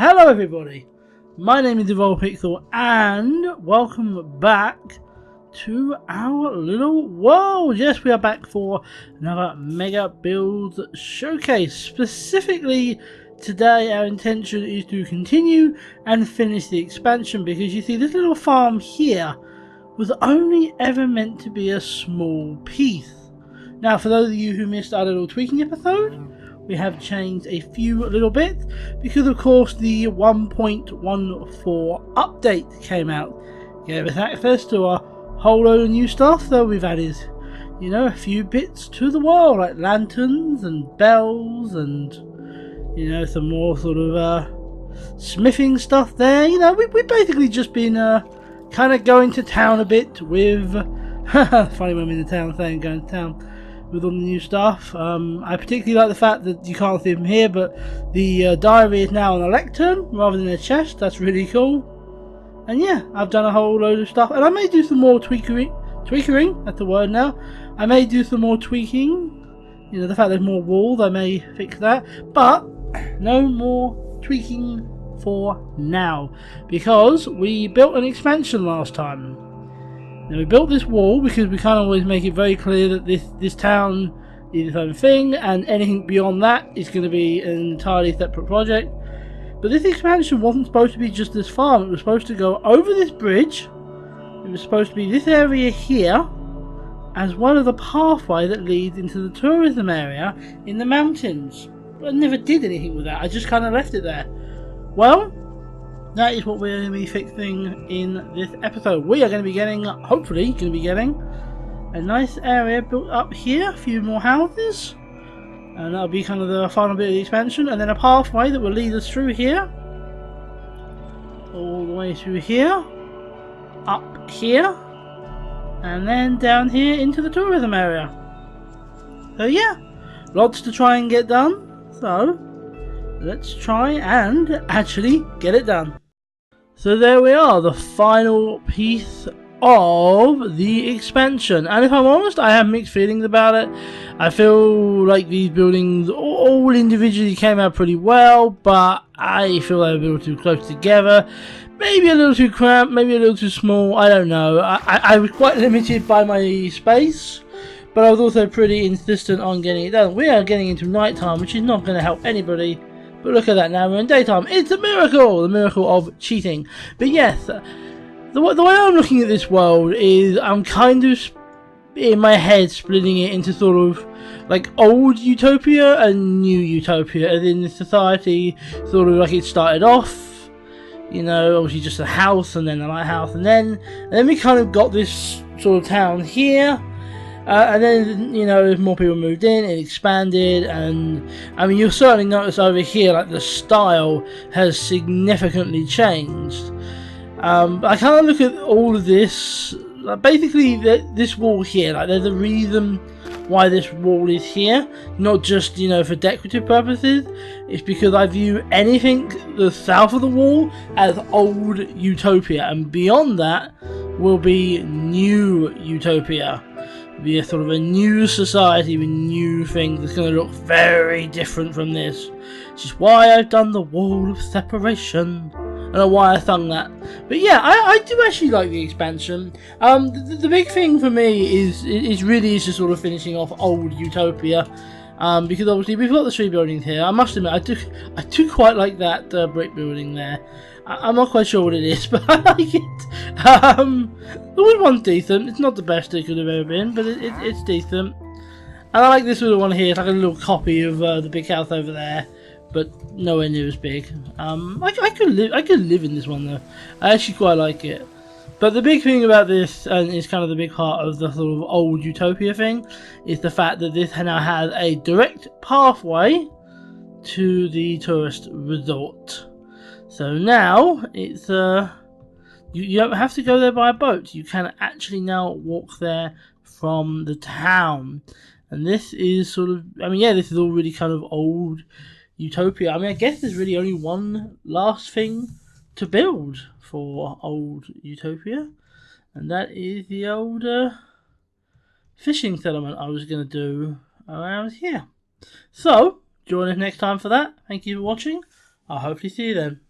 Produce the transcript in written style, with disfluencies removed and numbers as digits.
Hello everybody, my name is EvolvedPixel and welcome back to our little world. Yes, we are back for another MegaBuilds showcase. Specifically today our intention is to continue and finish the expansion, because you see this little farm here was only ever meant to be a small piece. Now for those of you who missed our little tweaking episode, we have changed a few little bits because of course the 1.14 update came out. Gave us access to a whole load of new stuff, so we've added, you know, a few bits to the world, like lanterns and bells and, you know, some more sort of smithing stuff there. You know, we've basically just been kind of going to town a bit with funny when I'm in the town saying going to town with all the new stuff. I particularly like the fact that you can't see from here, but the diary is now on a lectern rather than a chest. That's really cool. And yeah, I've done a whole load of stuff, and I may do some more tweakering, that's the word now. I may do some more tweaking. You know, the fact there's more walls, I may fix that, but no more tweaking for now, because we built an expansion last time. Now we built this wall because we kind of always make it very clear that this town is its own thing, and anything beyond that is going to be an entirely separate project. But this expansion wasn't supposed to be just this farm. It was supposed to go over this bridge. It was supposed to be this area here, as well as a pathway that leads into the tourism area in the mountains. But I never did anything with that. I just kind of left it there. Well, that is what we're going to be fixing in this episode. We are going to be getting, hopefully, a nice area built up here, a few more houses, and that'll be kind of the final bit of the expansion, and then a pathway that will lead us through here, all the way through here, up here, and then down here into the tourism area. So yeah, lots to try and get done, so let's try and actually get it done. So there we are, the final piece of the expansion, and if I'm honest, I have mixed feelings about it. I feel like these buildings all individually came out pretty well, but I feel they were a little too close together, maybe a little too cramped, maybe a little too small, I don't know. I was quite limited by my space, but I was also pretty insistent on getting it done. We are getting into nighttime, which is not going to help anybody. But look at that, now we're in daytime. It's a miracle! The miracle of cheating. But yes, the way I'm looking at this world is I'm kind of, in my head, splitting it into sort of like old Utopia and new Utopia. As in the society, sort of like it started off, you know, obviously just a house and then a lighthouse. And then we kind of got this sort of town here. And then, you know, as more people moved in, it expanded, and I mean, you'll certainly notice over here, like, the style has significantly changed. I kind of look at all of this, like, basically, this wall here, like, there's a reason why this wall is here, not just, you know, for decorative purposes. It's because I view anything the south of the wall as old Utopia, and beyond that will be new Utopia. Be a sort of a new society with new things that's going to look very different from this, which is why I've done the wall of separation. I don't know why I sung that, but yeah, I do actually like the expansion. The big thing for me is really just sort of finishing off old Utopia, because obviously we've got the three buildings here. I must admit, I do quite like that brick building there. I'm not quite sure what it is, but I like it. The wood one's decent. It's not the best it could have ever been, but it's decent. And I like this little one here. It's like a little copy of the big house over there, but nowhere near as big. I could live in this one though. I actually quite like it. But the big thing about this, and is kind of the big part of the sort of old Utopia thing, is the fact that this now has a direct pathway to the tourist resort. So now it's you don't have to go there by a boat. You can actually now walk there from the town, and this is sort of, I mean, yeah, this is all really kind of old Utopia. I mean, I guess there's really only one last thing to build for old Utopia, and that is the old fishing settlement I was going to do around here. So join us next time for that. Thank you for watching. I'll hopefully see you then.